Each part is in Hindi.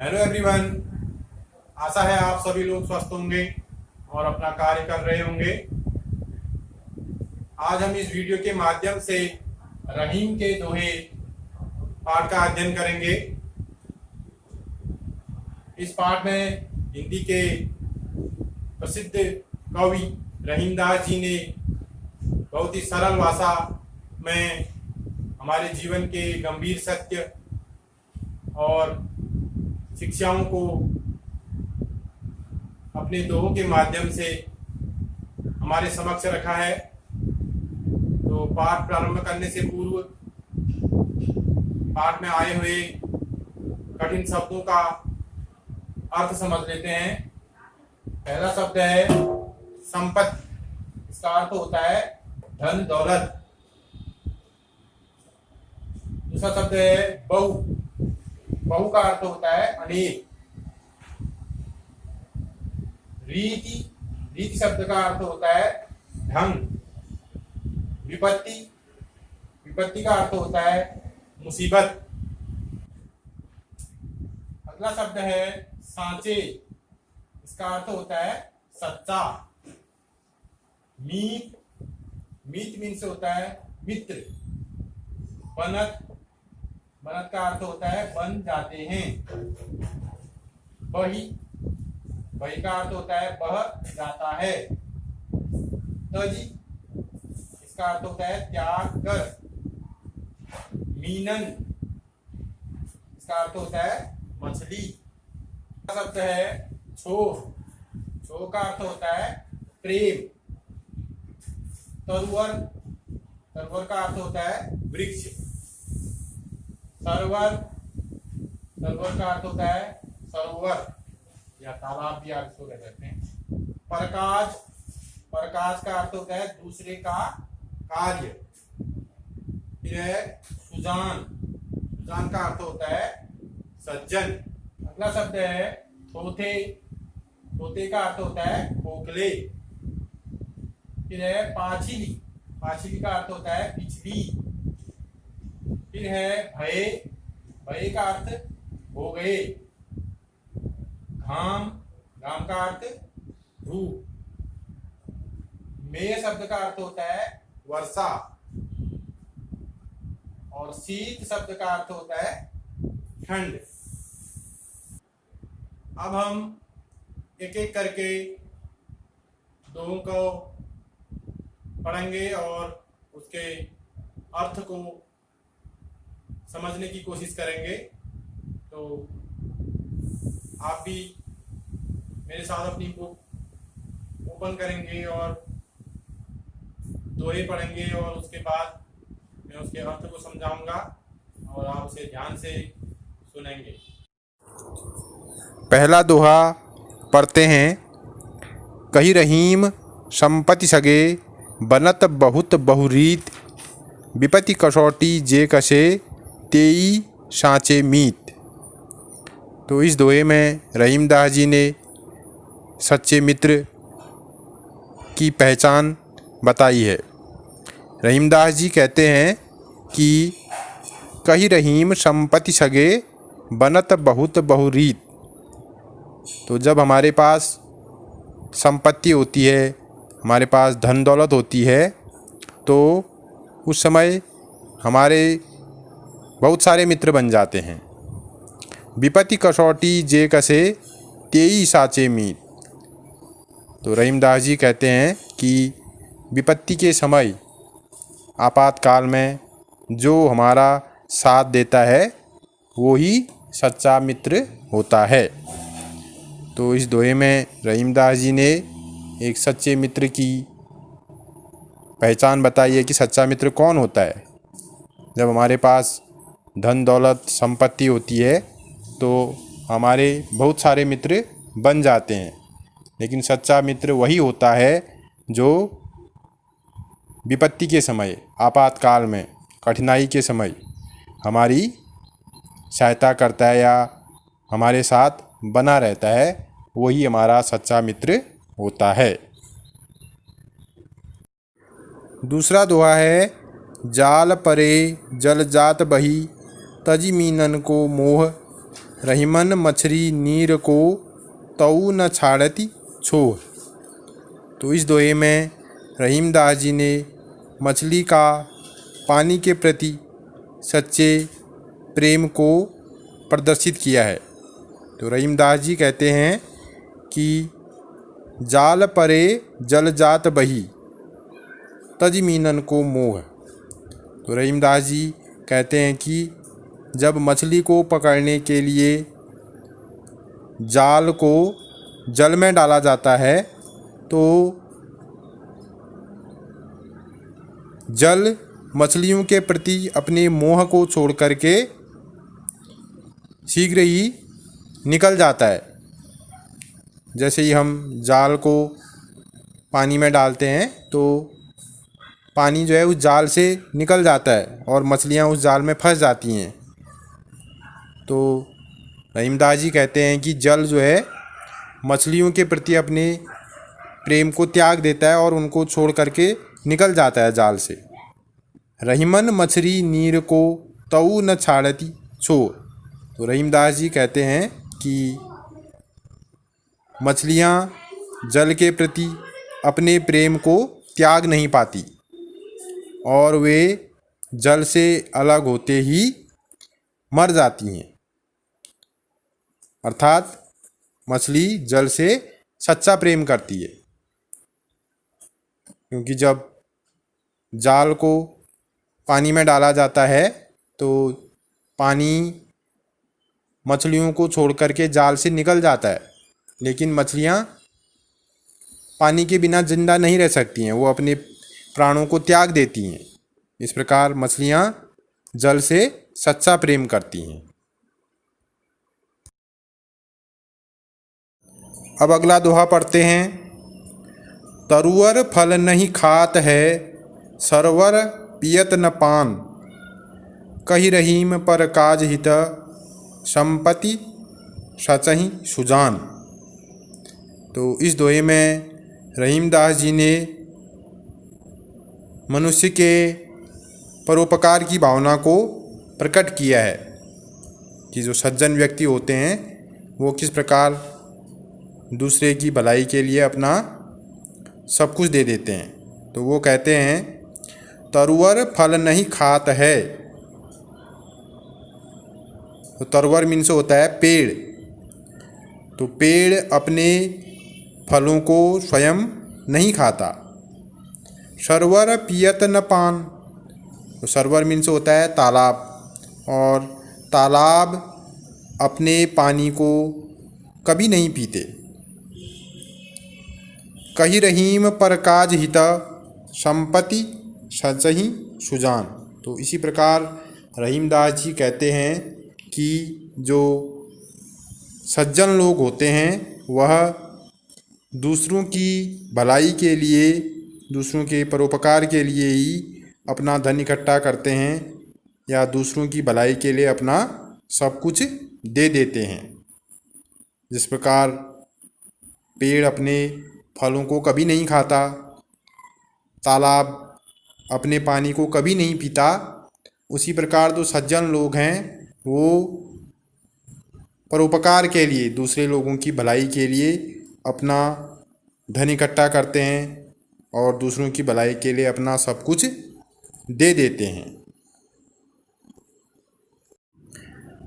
Hello everyone. आशा है आप सभी लोग स्वस्थ होंगे और अपना कार्य कर रहे होंगे। आज हम इस वीडियो के माध्यम से रहीम के दोहे पाठ का अध्ययन करेंगे। इस पाठ में हिंदी के प्रसिद्ध कवि रहीमदास जी ने बहुत ही सरल भाषा में हमारे जीवन के गंभीर सत्य और शिक्षाओं को अपने दोहों के माध्यम से हमारे समक्ष रखा है। तो पाठ प्रारंभ करने से पूर्व पाठ में आए हुए कठिन शब्दों का अर्थ समझ लेते हैं। पहला शब्द है संपत्ति। इसका अर्थ होता है धन दौलत। दूसरा शब्द है बहु। बहु का अर्थ होता है अनेक। रीति। रीति शब्द का अर्थ होता है ढंग। विपत्ति। विपत्ति का अर्थ होता है मुसीबत। अगला शब्द है सांचे। इसका अर्थ होता है सच्चा। मीत। मीत मीन से होता है मित्र। बनत। बनत का अर्थ होता है बन जाते हैं। बही। बही का अर्थ होता है बह जाता है। तजी। इसका अर्थ होता है त्याग कर। मीनन। इसका अर्थ होता है मछली। शब्द है छोर। छोर का अर्थ होता है प्रेम। तरुवर। तरुवर का अर्थ होता है वृक्ष। सरोवर। सरोवर का अर्थ होता है सरोवर या तालाब भी आप इसको कह सकते हैं। प्रकाश। प्रकाश का अर्थ होता है दूसरे का कार्य। फिर है सुजान। सुजान का अर्थ होता है सज्जन। अगला शब्द है थोथे। थोथे का अर्थ होता है खोखले। फिर है पाछिली। पाछिली का अर्थ होता है पिछली। फिर है भय। भय का अर्थ हो गए। घाम। घाम का अर्थ धूप। मेय शब्द का अर्थ होता है वर्षा। और शीत शब्द का अर्थ होता है ठंड। अब हम एक एक करके दोहों को पढ़ेंगे और उसके अर्थ को समझने की कोशिश करेंगे। तो आप भी मेरे साथ अपनी बुक ओपन करेंगे और दोहे पढ़ेंगे और उसके बाद मैं उसके अर्थ को समझाऊंगा और आप उसे ध्यान से सुनेंगे। पहला दोहा पढ़ते हैं। कही रहीम संपत्ति सगे, बनत बहुत बहुरीत। विपत्ति कसौटी जे कसे, तेई सांचे मीत। तो इस दोहे में रहीमदास जी ने सच्चे मित्र की पहचान बताई है। रहीमदास जी कहते हैं कि कही रहीम संपत्ति सगे, बनत बहुत बहुरीत। तो जब हमारे पास संपत्ति होती है, हमारे पास धन दौलत होती है, तो उस समय हमारे बहुत सारे मित्र बन जाते हैं। विपत्ति कसौटी जे कसे, तेई साचे मीत। तो रहीमदास जी कहते हैं कि विपत्ति के समय, आपातकाल में जो हमारा साथ देता है वो ही सच्चा मित्र होता है। तो इस दोहे में रहीमदास जी ने एक सच्चे मित्र की पहचान बताई है कि सच्चा मित्र कौन होता है। जब हमारे पास धन दौलत संपत्ति होती है तो हमारे बहुत सारे मित्र बन जाते हैं, लेकिन सच्चा मित्र वही होता है जो विपत्ति के समय, आपातकाल में, कठिनाई के समय हमारी सहायता करता है या हमारे साथ बना रहता है। वही हमारा सच्चा मित्र होता है। दूसरा दोहा है जाल परे जल जात बही, तजी मीनन को मोह। रहीमन मछरी नीर को तऊ न छाड़ती छोर। तो इस दोहे में रहीमदास जी ने मछली का पानी के प्रति सच्चे प्रेम को प्रदर्शित किया है। तो रहीमदास जी कहते हैं कि जाल परे जल जात बही तज मीनन को मोह। तो रहीमदास जी कहते हैं कि जब मछली को पकड़ने के लिए जाल को जल में डाला जाता है तो जल मछलियों के प्रति अपने मोह को छोड़ करके शीघ्र ही निकल जाता है। जैसे ही हम जाल को पानी में डालते हैं तो पानी जो है उस जाल से निकल जाता है और मछलियां उस जाल में फंस जाती हैं। तो रहीमदास जी कहते हैं कि जल जो है मछलियों के प्रति अपने प्रेम को त्याग देता है और उनको छोड़ करके निकल जाता है जाल से। रहीमन मछली नीर को तऊ न छाड़ती छोर। तो रहीमदास जी कहते हैं कि मछलियाँ जल के प्रति अपने प्रेम को त्याग नहीं पाती और वे जल से अलग होते ही मर जाती हैं। अर्थात मछली जल से सच्चा प्रेम करती है, क्योंकि जब जाल को पानी में डाला जाता है तो पानी मछलियों को छोड़ करके जाल से निकल जाता है, लेकिन मछलियाँ पानी के बिना जिंदा नहीं रह सकती हैं, वो अपने प्राणों को त्याग देती हैं। इस प्रकार मछलियाँ जल से सच्चा प्रेम करती हैं। अब अगला दोहा पढ़ते हैं। तरुअर फल नहीं खात है, सरवर पियत न पान, कही रहीम पर काज हित, संपत्ति सचहि सुजान। तो इस दोहे में रहीमदास जी ने मनुष्य के परोपकार की भावना को प्रकट किया है कि जो सज्जन व्यक्ति होते हैं वो किस प्रकार दूसरे की भलाई के लिए अपना सब कुछ दे देते हैं। तो वो कहते हैं तरुअर फल नहीं खात है। तो तरुअर मीन्स होता है पेड़। तो पेड़ अपने फलों को स्वयं नहीं खाता। सरवर पियत न पान। तो सरवर मीन्स होता है तालाब, और तालाब अपने पानी को कभी नहीं पीते। कही रहीम पर काज हिता, संपत्ति सचहि सुजान। तो इसी प्रकार रहीमदास जी कहते हैं कि जो सज्जन लोग होते हैं वह दूसरों की भलाई के लिए, दूसरों के परोपकार के लिए ही अपना धन इकट्ठा करते हैं या दूसरों की भलाई के लिए अपना सब कुछ दे देते हैं। जिस प्रकार पेड़ अपने फलों को कभी नहीं खाता, तालाब अपने पानी को कभी नहीं पीता, उसी प्रकार जो सज्जन लोग हैं वो परोपकार के लिए, दूसरे लोगों की भलाई के लिए अपना धन इकट्ठा करते हैं और दूसरों की भलाई के लिए अपना सब कुछ दे देते हैं।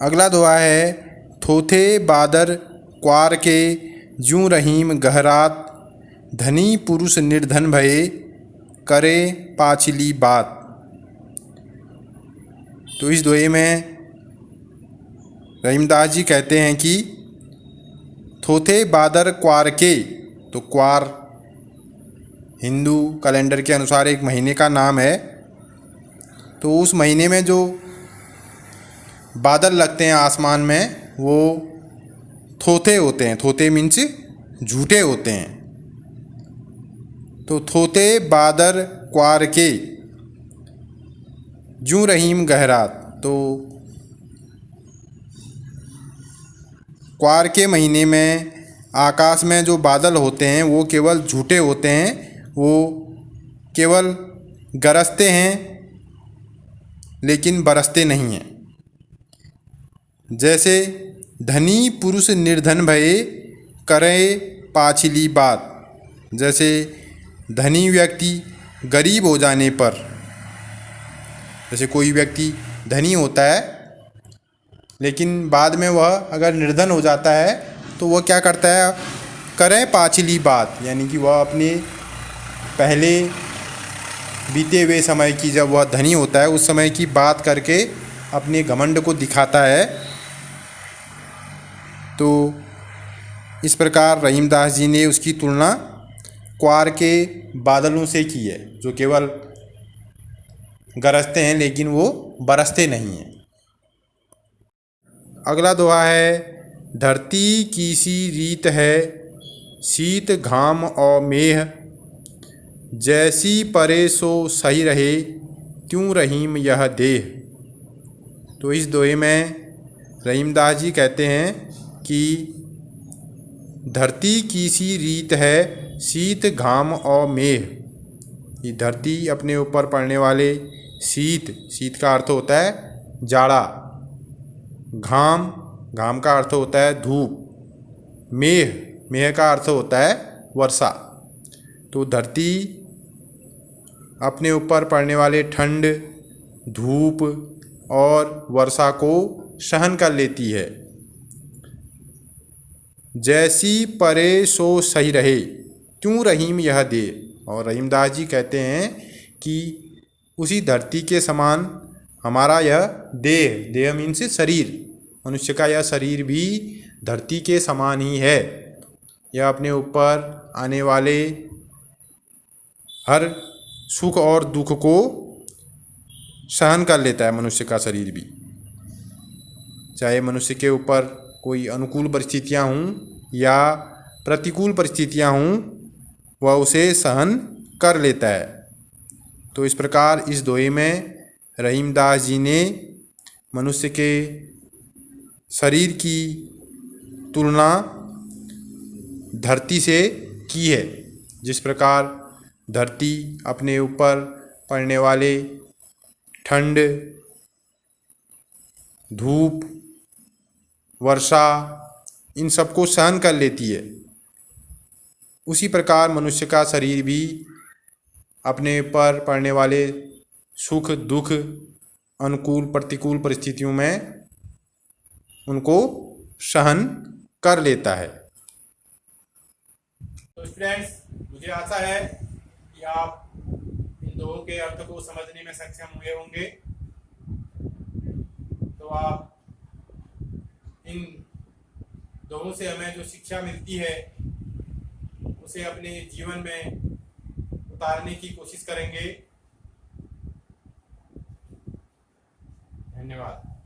अगला दोहा है। थोथे बादर क्वार के ज्यों रहीम गहरात, धनी पुरुष निर्धन भये, करे पाछली बात। तो इस दोहे में रहीमदास जी कहते हैं कि थोथे बादर क्वार के। तो क्वार हिंदू कैलेंडर के अनुसार एक महीने का नाम है। तो उस महीने में जो बादल लगते हैं आसमान में वो थोथे होते हैं। थोथे मीन्स झूठे होते हैं। तो थोथे बादर क्वार के ज्यों रहीम गहरात। तो क्वार के महीने में आकाश में जो बादल होते हैं वो केवल झूठे होते हैं, वो केवल गरजते हैं लेकिन बरसते नहीं हैं। जैसे धनी पुरुष निर्धन भये करे पाछली बात। जैसे धनी व्यक्ति गरीब हो जाने पर, जैसे कोई व्यक्ति धनी होता है लेकिन बाद में वह अगर निर्धन हो जाता है तो वह क्या करता है, करे पाछली बात, यानी कि वह अपने पहले बीते हुए समय की, जब वह धनी होता है उस समय की बात करके अपने घमंड को दिखाता है। तो इस प्रकार रहीमदास जी ने उसकी तुलना क्वार के बादलों से की है, जो केवल गरजते हैं लेकिन वो बरसते नहीं हैं। अगला दोहा है, धरती की सी रीत है शीत घाम और मेह, जैसी परे सो सही रहे त्यों रहीम यह देह। तो इस दोहे में रहीमदास जी कहते हैं कि धरती की सी रीत है शीत घाम और मेह। ये धरती अपने ऊपर पड़ने वाले शीत, शीत का अर्थ होता है जाड़ा, घाम, घाम का अर्थ होता है धूप, मेह, मेह का अर्थ होता है वर्षा। तो धरती अपने ऊपर पड़ने वाले ठंड, धूप और वर्षा को सहन कर लेती है। जैसी परे सो सही रहे क्यों रहीम यह दे। और रहीमदास जी कहते हैं कि उसी धरती के समान हमारा यह देह, देह मीन्स शरीर, मनुष्य का यह शरीर भी धरती के समान ही है। यह अपने ऊपर आने वाले हर सुख और दुख को सहन कर लेता है मनुष्य का शरीर भी। चाहे मनुष्य के ऊपर कोई अनुकूल परिस्थितियां हों या प्रतिकूल परिस्थितियां हों, वह उसे सहन कर लेता है। तो इस प्रकार इस दोहे में रहीमदास जी ने मनुष्य के शरीर की तुलना धरती से की है। जिस प्रकार धरती अपने ऊपर पड़ने वाले ठंड, धूप, वर्षा, इन सबको सहन कर लेती है, उसी प्रकार मनुष्य का शरीर भी अपने ऊपर पड़ने वाले सुख दुख, अनुकूल प्रतिकूल परिस्थितियों में उनको सहन कर लेता है। तो स्टूडेंट्स, मुझे आशा है कि आप इन दोहों के अर्थ को समझने में सक्षम हुए होंगे। तो आप इन दोहों से हमें जो शिक्षा मिलती है उसे अपने जीवन में उतारने की कोशिश करेंगे। धन्यवाद।